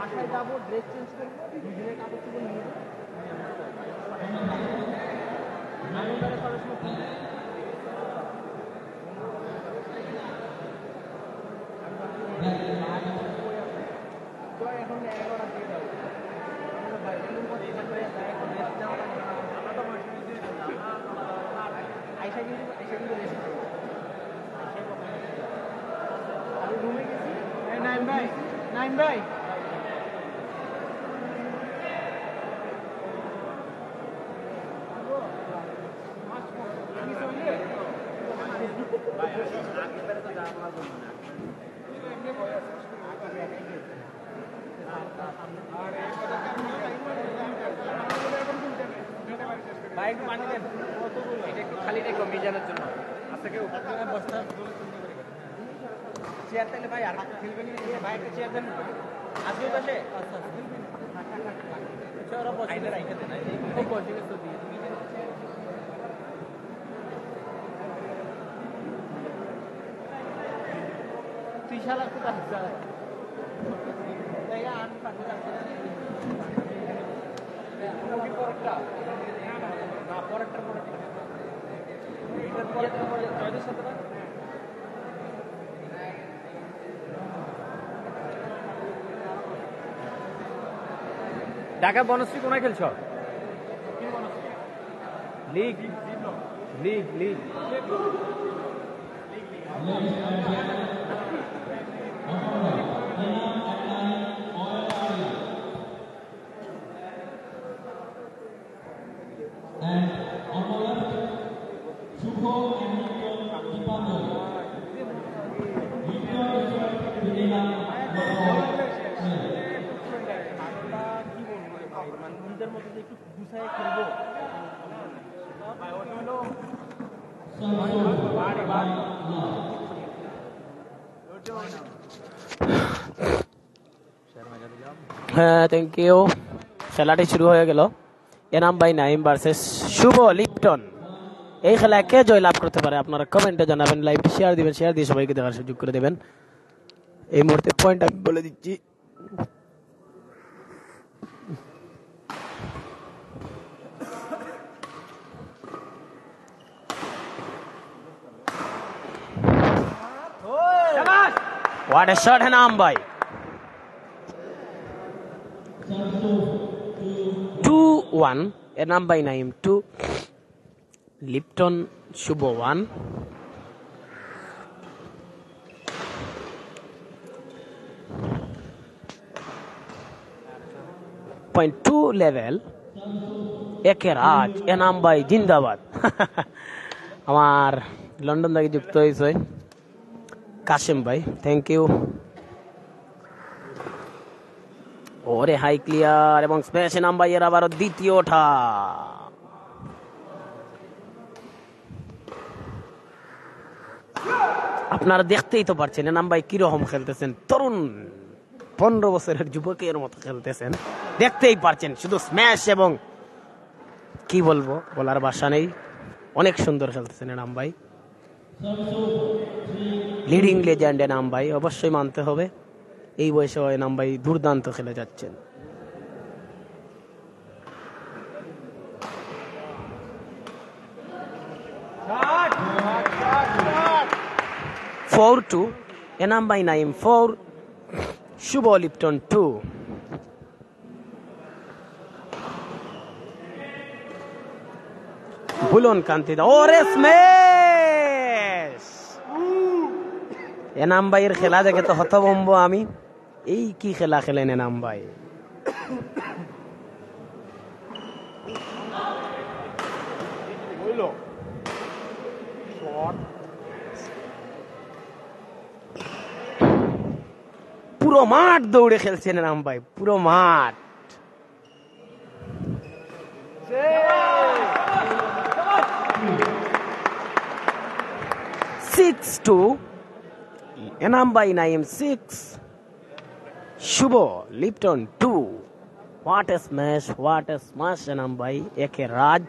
বাসায় যাবো, dress change করবো, দুদিনের কাপড় চোপড় নিয়ে যাবো, এখন 11টা দিয়ে যাবো। আইসা কিন্তু আমি রুমে গেছি। নাইম ভাই ভাই একটু পানি দেন, এটা একটু খালি রেখো মিজানের জন্য। আচ্ছা কেউ বস্তা চেয়ার তাহলে ভাই আর খেলবেন ভাই, একটা চেয়ার দেন আজকে পাশে। আচ্ছা ওরা বসে রাইখে দেন, খুব বসে গেছে তুই শালা কোথা আন পাখি পরেরটা না পরেরটা জয়দের সাথে ঢাকা বনশ্রী কোনায় খেলছ? লিগ লিগ লিগ নিজের মতো যে একটু গুছায় খেলবো। হ্যাঁ, থ্যাংক ইউ। খেলাটি শুরু হয়ে গেল। এনাম বাই নাইম ভার্সেস শুভ লিপটন। এই খেলায় কে জয় লাভ করতে পারে আপনারা কমেন্টে জানাবেন, লাইভটি শেয়ার দিবেন, শেয়ার দিয়ে সবাইকে দেখার সুযোগ করে দেবেন। এই মুহূর্তে পয়েন্ট আমি বলে দিচ্ছি। What a shot, Enam bhai. 2-1. Enam bhai Naim 2. Lipton Shubho 1. Point 2 level. Eke Raj. Enam bhai Jindabad. আমার লন্ডন থেকে যুক্ত হয়েছে কাশেম ভাই, থ্যাংক ইউ। ওরে হাই ক্লিয়ার এবং স্ম্যাশ এনাম ভাইয়ের আবারও দ্বিতীয়টা। আপনারা দেখতেই তো পারছেন এনাম ভাই কিরকম খেলতেছেন, তরুণ 15 বছরের যুবকের মতো খেলতেছেন, দেখতেই পারছেন। শুধু স্ম্যাশ এবং কি বলবো, বলার ভাষা নেই, অনেক সুন্দর খেলতেছেন এনাম ভাই। লিডিং লেজেন্ড এনাম ভাই, অবশ্যই মানতে হবে। এই বয়সে এনাম ভাই দুর্দান্ত খেলে যাচ্ছেন। 4-2 এনাম বাই নাইম 4, শুভ লিপটন 2। বুলন কান্তিদা, ওরে স্ম্যাশ! এনাম ভাইয়ের খেলা দেখে তো হতভম্ব আমি। এই কি খেলা খেলেন এনাম ভাই। পুরো মাঠ দৌড়ে খেলছেন এনাম ভাই, পুরো মাঠ। 6-2 এনাম বাই Naim 6, Shuvo Lipton 2। What a smash, what a smash Enam ভাই, একে রাজ।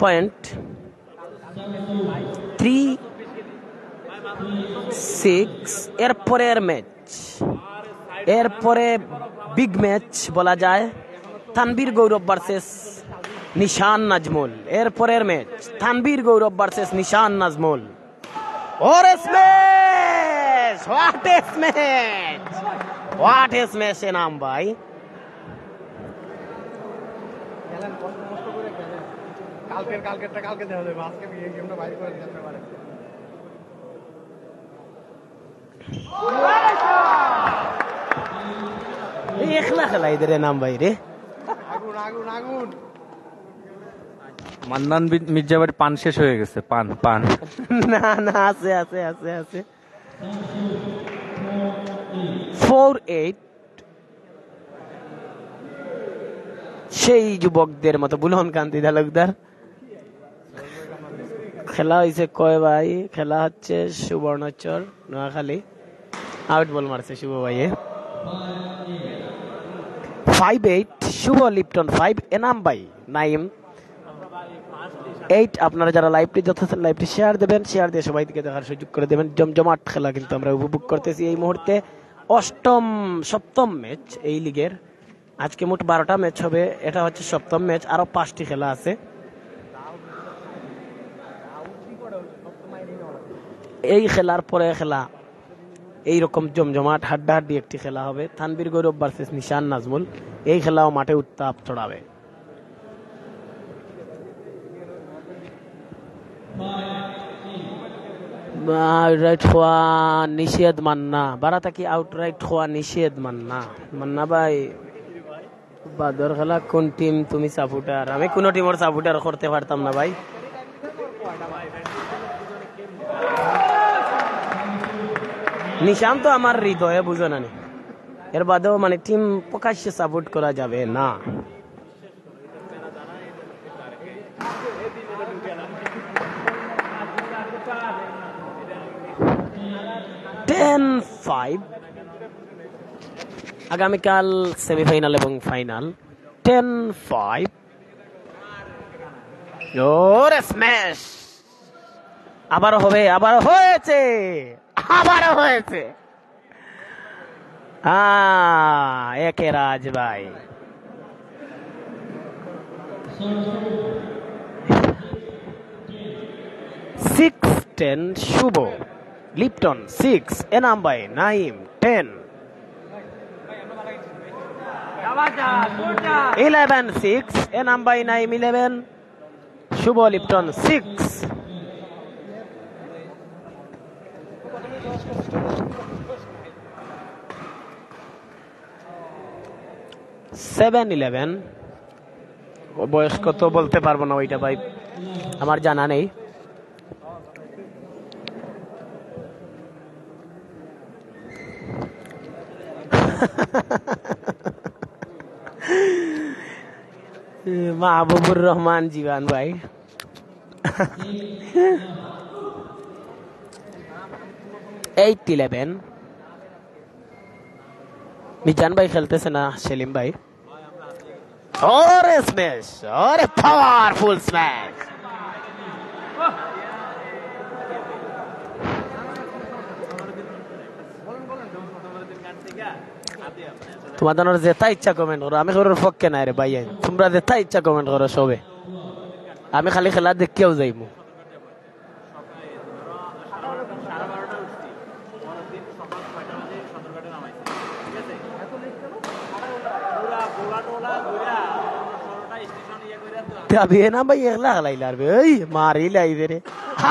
পয়েন্ট 3-6 এরপরের ম্যাচ এরপরে বিগ ম্যাচ বলা যায়, তানভীর গৌরব ভার্সেস নিশান নাজমুল। এরপরের ম্যাচ তানভীর গৌরব ভার্সেস নিশান নাজমুল। ওরে smash! What a smash! What a smash এ নাম ভাই। কালকেরটা কালকে দেওয়া যাবে, আজকে এই গেমটা বাইরে করে দিতে পারে। একলা খেলা এদের নাম ভাই রে। আগুন আগুন আগুন। মান্নান মির্জাবাড়ি পান শেষ হয়ে গেছে, পান পান। না না, আছে আছে আছে আছে। 4-8 সেই যুবকদের মতো বুলহন কান্তি তালুকদার। খেলা হয়েছে কয় ভাই? খেলা হচ্ছে সুবর্ণচর নোয়াখালী। আউট বল মারছে শুভ ভাইয়ে। 5-8 শুভ লিপটন 5, এনাম ভাই নাইম 8। আপনারা যারা লাইভটি যথাযথ লাইভটি শেয়ার দেবেন, শেয়ার দিয়ে সবাই দিকে দেখার সুযোগ করে দেবেন। জমজমাট খেলা কিন্তু আমরা উপভোগ করতেছি এই মুহূর্তে। সপ্তম ম্যাচ এই লিগের। আজকে মোট 12টা ম্যাচ হবে, এটা হচ্ছে সপ্তম ম্যাচ। আরো 5টি খেলা আছে। এই খেলার পরে খেলা এইরকম জমজমাট হাড্ডাহাড্ডি একটি খেলা হবে, তানভীর গৌরব ভার্সেস নিশান নাজমুল। এই খেলাও মাঠে উত্তাপ ছড়াবে। আউটরাইট হওয়া নিষেধ মান্না, বারাতা কি আউটরাইট হওয়া নিষেধ মান্না? মান্না ভাই, বাদর খেলা কোন টিম তুমি সাপোর্টার? আমি কোন টিমের সাপোর্টার করতে পারতাম না ভাই। নিশান তো আমার হৃদয়ে, বুঝো না, এর বাদেও মানে টিম প্রকাশ্যে সাপোর্ট করা যাবে না। 10-5 আগামীকাল সেমিফাইনাল এবং ফাইনাল। 10-5 ওরে স্ম্যাশ! আবারও হবে, আবারও হয়েছে, আবারও হয়েছে। একে রাজ ভাই। 6-10 শুভ লিপটন 6, এনাম ভাই নাইম 10। 11-6 এনাম ভাই নাইম 11, শুভ লিপটন 6। 7-11 বয়স কত বলতে পারবো না ওইটা ভাই, আমার জানা নেই। মাহবুবুর রহমান জীবান ভাই। এইট 11 মিজান ভাই খেলতেছে না, সেলিম ভাই। ওরে স্ম্যাশ! ওরে পাওয়ারফুল স্ম্যাশ! তোমাদের যেটা ইচ্ছা কমেন্ট করো, আমি কারোর পক্ষে নাই রে ভাই। তোমরা যেটা ইচ্ছা কমেন্ট করো সবে, আমি খালি খেলা দেখিয়াও যাইমু। না ভাই, একলা খেলাইলার ভাই, মারি লাইবে রে।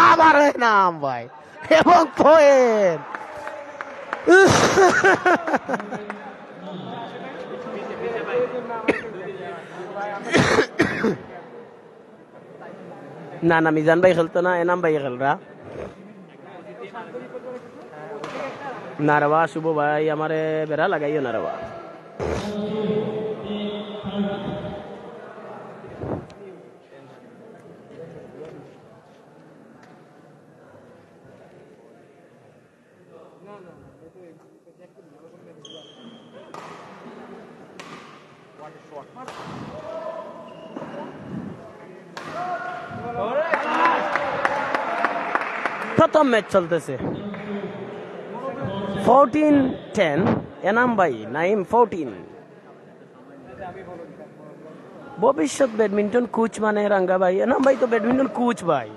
আমার নাম ভাই এবং পয়েন্ট। না না, মিজান ভাই খেলতো না, এনাম ভাই খেলরা। নারবা শুভ ভাই আমারে বেড়া লাগাইও নারবা। প্রথম ম্যাচ চলতেছে, 14-10 এনাম ভাই নাইম 14। ভবিষ্যৎ ব্যাডমিন্টন কোচ মানে রাঙ্গা ভাই, এনাম ভাই তো ব্যাডমিন্টন কোচ ভাই।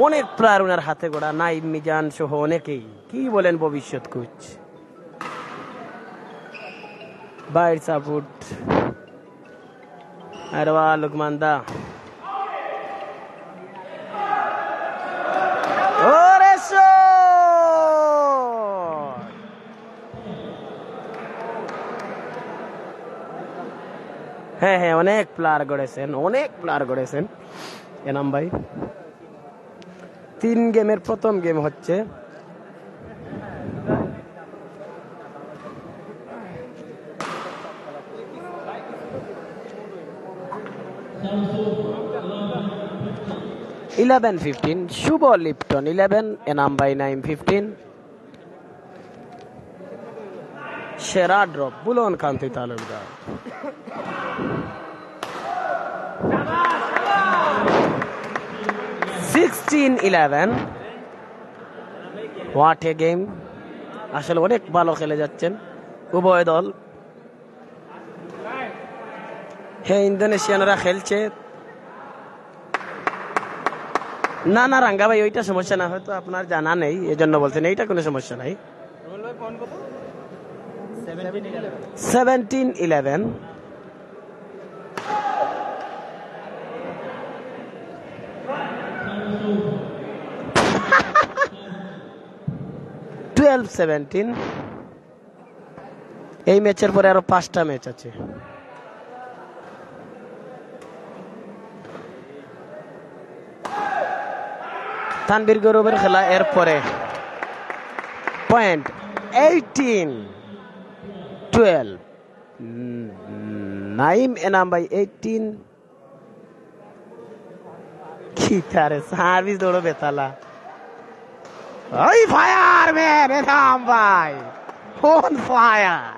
অনেক প্লেয়ার ওনার হাতে গোড়া, নাইম মিজান সহ অনেকেই। কি বলেন ভবিষ্যৎ কোচ? বাইর সাপোর্ট আরওয়া লুকমান দা। ওরে শট! হ্যাঁ হ্যাঁ, অনেক প্লেয়ার গড়েছেন এনাম ভাই। 3 গেমের প্রথম গেম হচ্ছে। ইলেভেন 15 শুভ লিপটন 11 এনাম বাই 9-15। সেরা drop Bulon Kanti Talukdar. What a game! আসলে অনেক ভালো খেলে যাচ্ছেন উভয় দল। হ্যাঁ, ইন্দোনেশিয়ানরা খেলছে। না না রাঙ্গা ভাই, ওইটা সমস্যা না, হয়তো আপনার জানা নেই এজন্য বলছেন, এইটা কোনো সমস্যা নাই। 17-11 12-17। এই ম্যাচের পরে আরো 5টা ম্যাচ আছে। তানবীর গৌরবের খেলা এর পরে। পয়েন্ট 18-12 নাইম এনাম ভাই 18। কি তারে সার্ভিস দৌড়ো বেতালা। ওই ফায়ার ম্যান এনাম ভাই, অন ফায়ার।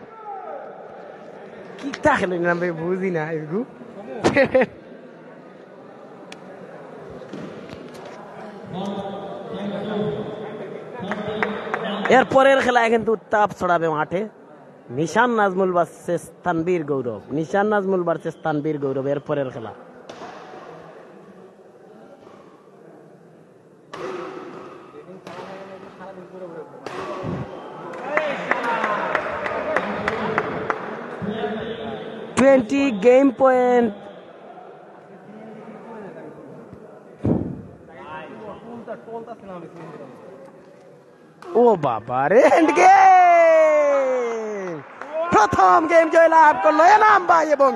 কি তা খেলো এনাম ভাই, বুঝি না এগু। এরপরের খেলায় কিন্তু তাপ ছড়াবে মাঠে। নিশান নাজমুল ভার্সেস তানবীর গৌরব, এরপরের খেলা। Game point. ও বাবা রে, এন্ড গেম! প্রথম গেম জয়লাভ করলো এনাম ভাই এবং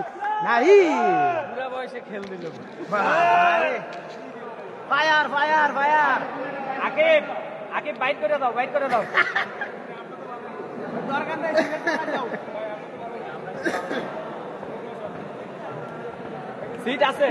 নাহিদ। বুড়া বয়সে খেল দিল। Fire fire fire! Akib Akib bite করে দাও। দরকার নেই, সিট আছে।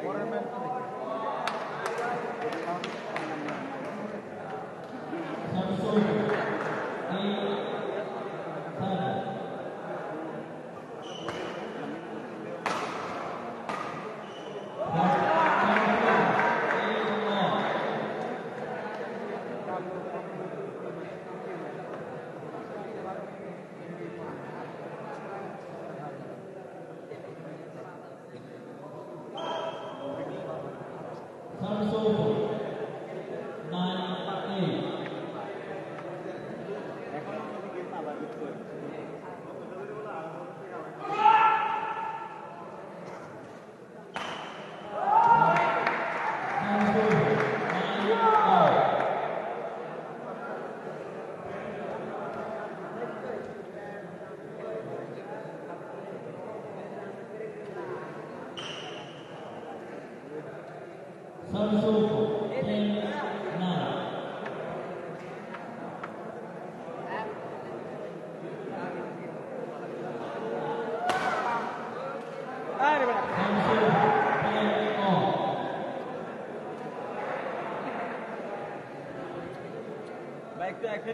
Waterman. ও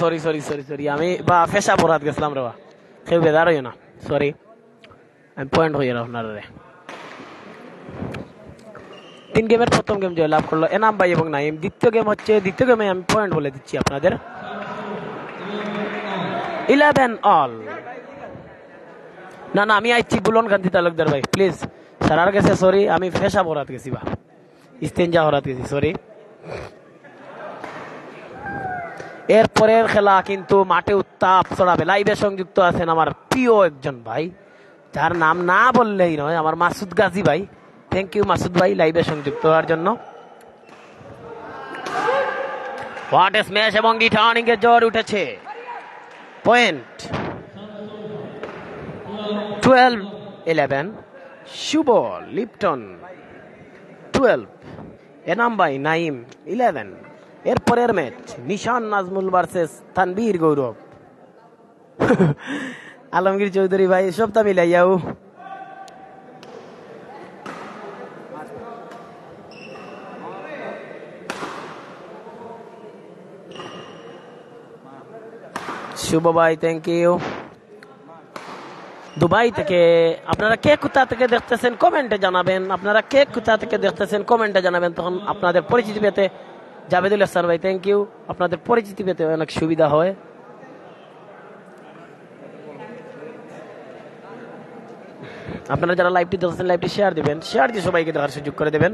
সরি সরি সরি সরি আমি বা ফেসা পরাত গেছিলাম রে বা কেউ বেদার হইও না সরি আমি পয়েন্ট হয়ে গেল আপনার 3 গেমের প্রথম গেম জয়লাভ করলো এনাম ভাই এবং নাইম। দ্বিতীয় গেমে আমি পয়েন্ট বলে দিচ্ছি আপনাদের 11 অল। না আমি আইছি বুলন কান্তি তালুকদার ভাই প্লিজ সারার কাছে সরি আমি ফেসা পরাত গেছি বা ইস্তেঞ্জা হরাত গেছি সরি। এরপরের খেলা কিন্তু মাঠে উত্তাপ ছড়াবে। লাইভে সংযুক্ত আছেন আমার প্রিয় একজন ভাই যার নাম না বললেই নয়, আমার মাসুদ গাজী ভাই। থ্যাংক ইউ মাসুদ ভাই লাইভে সংযুক্ত হওয়ার জন্য। হোয়াট এ স্ম্যাশ এবং রিটার্নিং এর জ্বর উঠেছে। পয়েন্ট 12-11 শুভ লিপটন 12 এনাম ভাই নাইম 11। এরপরের ম্যাচ নিশান নাজমুল ভার্সেস তানবীর গৌরব। আলমগীর চৌধুরী ভাই সবটা মিলাইয়াও শুভ ভাই থ্যাংক ইউ। দুবাই থেকে আপনারা কে কোথা থেকে দেখতেছেন কমেন্টে জানাবেন। আপনারা কে কোথা থেকে দেখতেছেন কমেন্টে জানাবেন, তখন আপনাদের পরিচিতি পেতে জাবেদুল হাসান ভাই থ্যাংক ইউ। আপনাদের পরিচিতি পেতে অনেক সুবিধা হয়। আপনারা যারা লাইভটি দেখতেছেন লাইভটি শেয়ার দিবেন, শেয়ার দিয়ে সবাইকে দেখার সুযোগ করে দেবেন।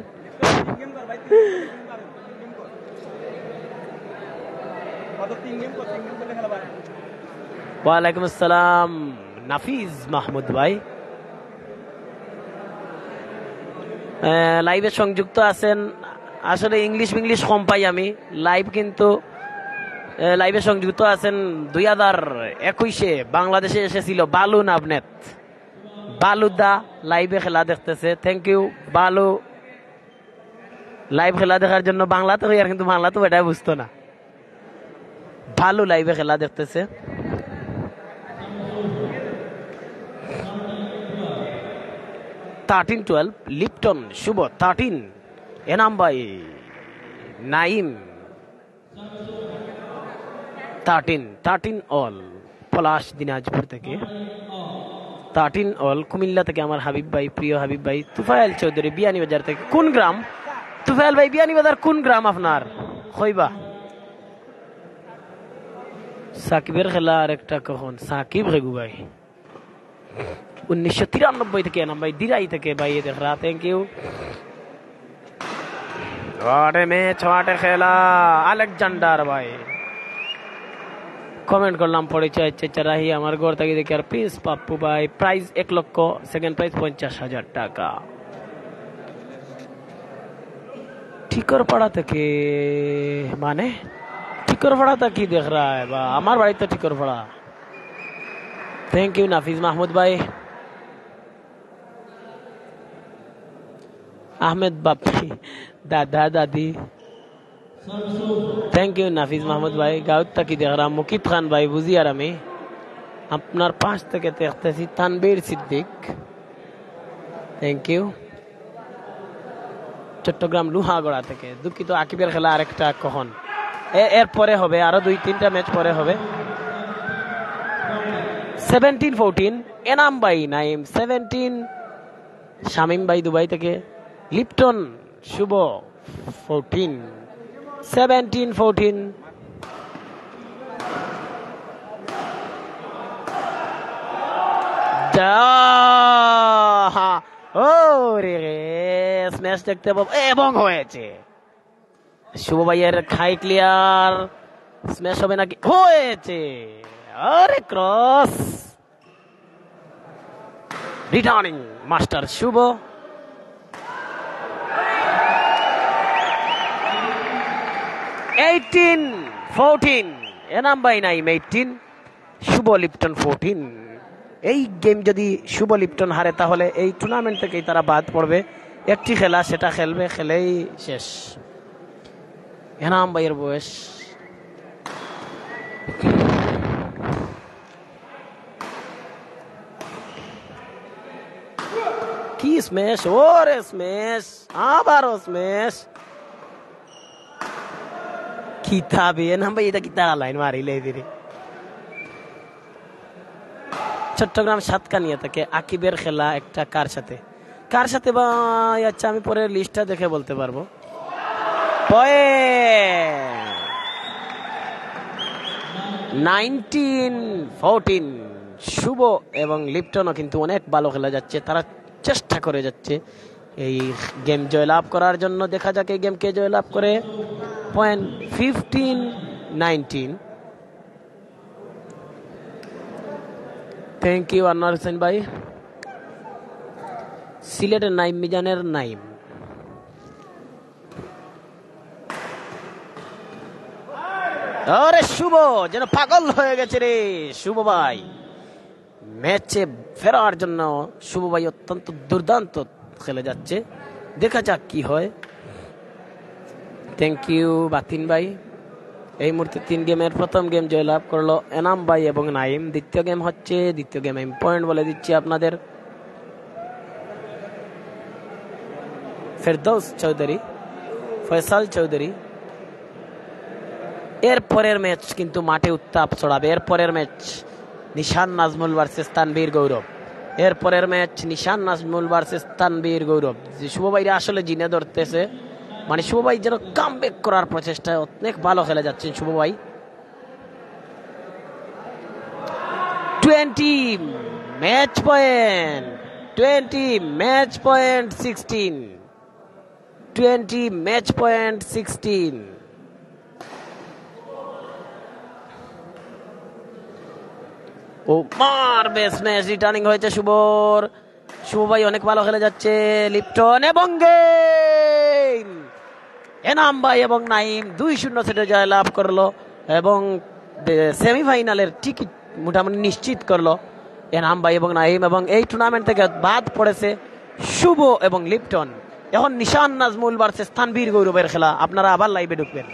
ওয়ালাইকুম আসসালাম নাফিজ মাহমুদ ভাই লাইভে সংযুক্ত আছেন। আসলে ইংলিশ কম পাই আমি লাইভ, কিন্তু লাইভে সংযুক্ত আছেন 2021-এ বাংলাদেশে এসেছিল বালু নাবনেত বালুদা লাইভে খেলা দেখতেছে। থ্যাংক ইউ বালু লাইভ খেলা দেখার জন্য। বাংলাতে হই আর কিন্তু বাংলা তো এটাই বুঝতো না। ভালো লাইভে খেলা দেখতেছে। থার্টিন 12 লিপটন শুভ 13 এনাম ভাই নাইম 13 অল। পলাশ দিনাজপুর থেকে 13 অল। কুমিল্লা থেকে আমার হাবিব ভাই প্রিয় হাবিব ভাই। তুফাইল চৌধুরী বিয়ানীবাজার থেকে। কোন গ্রাম তুফাইল ভাই? বিয়ানীবাজার কোন গ্রাম আপনার? খইবা সাকিবের খেলা আর একটা কখন? সাকিব রেগু ভাই 1993 থেকে এনাম ভাই দিরাই থেকে ভাই দেখ রা থ্যাংক ইউ। ম্যাচ খেলা আলেকজান্ডার ভাই কমেন্ট করলাম পরিচয় চারাহি আমার ঘর থেকে দেখি। আর পিস পাপ্পু ভাই প্রাইজ 1 লক্ষ, সেকেন্ড প্রাইজ 50,000 টাকা। ঠিকরপাড়া থেকে মানে ঠিকরপাড়া তা কি দেখ রা বা আমার বাড়ি তো ঠিকরপাড়া। থ্যাংক ইউ নাফিজ মাহমুদ ভাই। আহমেদ বাপি দাদা দাদি থ্যাংক ইউ নাফিজ মাহমুদ ভাই। গাউত তাকি দেখ রা মুকিব খান ভাই বুঝি আর আমি আপনার পাশ থেকে দেখতেছি। Tanvir Siddique thank you. চট্টগ্রাম লুহাগড়া থেকে দুঃখিত। আকিবের খেলা আরেকটা কখন? এরপরে হবে, আরো 2-3টা ম্যাচ পরে হবে। 17-14 এনাম ভাই নাইম 17। শামিম ভাই দুবাই থেকে। লিপটন শুভ 14 17-14। ও রে স্ম্যাশ দেখতে পাবো এবং হয়েছে। শুভ ভাইয়ের খাই ক্লিয়ার। স্ম্যাশ হবে নাকি? হয়েছে। আরে cross returning master Shuvo. Eighteen 14 Enam বাই নাইম 18 শুভ লিপটন 14। এই গেম যদি শুভ লিপটন হারে তাহলে এই টুর্নামেন্ট থেকেই তারা বাদ পড়বে। একটি খেলা, সেটা খেলবে, খেলেই শেষ। এনাম ভাইয়ের বয়স কি স্ম্যাশ, ওরে স্ম্যাশ, আবারও স্ম্যাশ। কিতাবে এনাম ভাই এটা কিতা লাইন মারিলে দিরে। চট্টগ্রাম সাতকানিয়া থেকে আকিবের খেলা একটা কার সাথে, কার সাথে ভাই? আচ্ছা আমি পরে লিস্টটা দেখে বলতে পারবো। 19-14 শুভ এবং লিপ্টনও কিন্তু অনেক ভালো খেলা যাচ্ছে, তারা চেষ্টা করে যাচ্ছে এই গেম জয়লাভ করার জন্য। দেখা যাক এই গেমকে জয়লাভ করে। Point 15-19। Thank you Anwar Hossain ভাই। সিলেটের নাইম, মিজানের নাইম। আরে শুভ যেন পাগল হয়ে গেছে রে শুভ ভাই, ম্যাচে ফেরার জন্য শুভ ভাই অত্যন্ত দুর্দান্ত খেলে যাচ্ছে। দেখা যাক কি হয়। থ্যাংক ইউ বাতিন ভাই। এই মুহূর্তে 3 গেমের প্রথম গেম জয়লাভ করলো এনাম ভাই এবং নাইম। দ্বিতীয় গেম হচ্ছে, দ্বিতীয় গেম আমি পয়েন্ট বলে দিচ্ছি আপনাদের। ফেরদৌস চৌধুরী, ফয়সাল চৌধুরী। এরপরের ম্যাচ কিন্তু মাঠে উত্তাপ ছড়াবে। এরপরের ম্যাচ নিশান নাজমুল ভার্সেস তানভীর গৌরব। এরপরের ম্যাচ নিশান নাজমুল ভার্সেস তানভীর গৌরব। যে শুভ ভাইরা আসলে জিনে ধরতেছে, মানে শুভ ভাই যেন কামব্যাক করার প্রচেষ্টায় অনেক ভালো খেলে যাচ্ছেন শুভ ভাই। 20 match point, 20 match point 16, 20 match point 16। ও মারবেস ম্যাচ রিটার্নিং হয়েছে শুভর। শুভ ভাই অনেক ভালো খেলে যাচ্ছে। লিপ্টন এবং গেম। এনাম ভাই এবং নাইম 2-0 সেটে জয় লাভ করলো এবং সেমিফাইনালের টিকিট মোটামুটি নিশ্চিত করলো এনাম ভাই এবং নাইম। এবং এই টুর্নামেন্ট থেকে বাদ পড়েছে শুভ এবং লিপ্টন। এখন নিশান নাজমুল ভার্সেস তানভীর গৌরবের খেলা। আপনারা আবার লাইভে ঢুকবেন।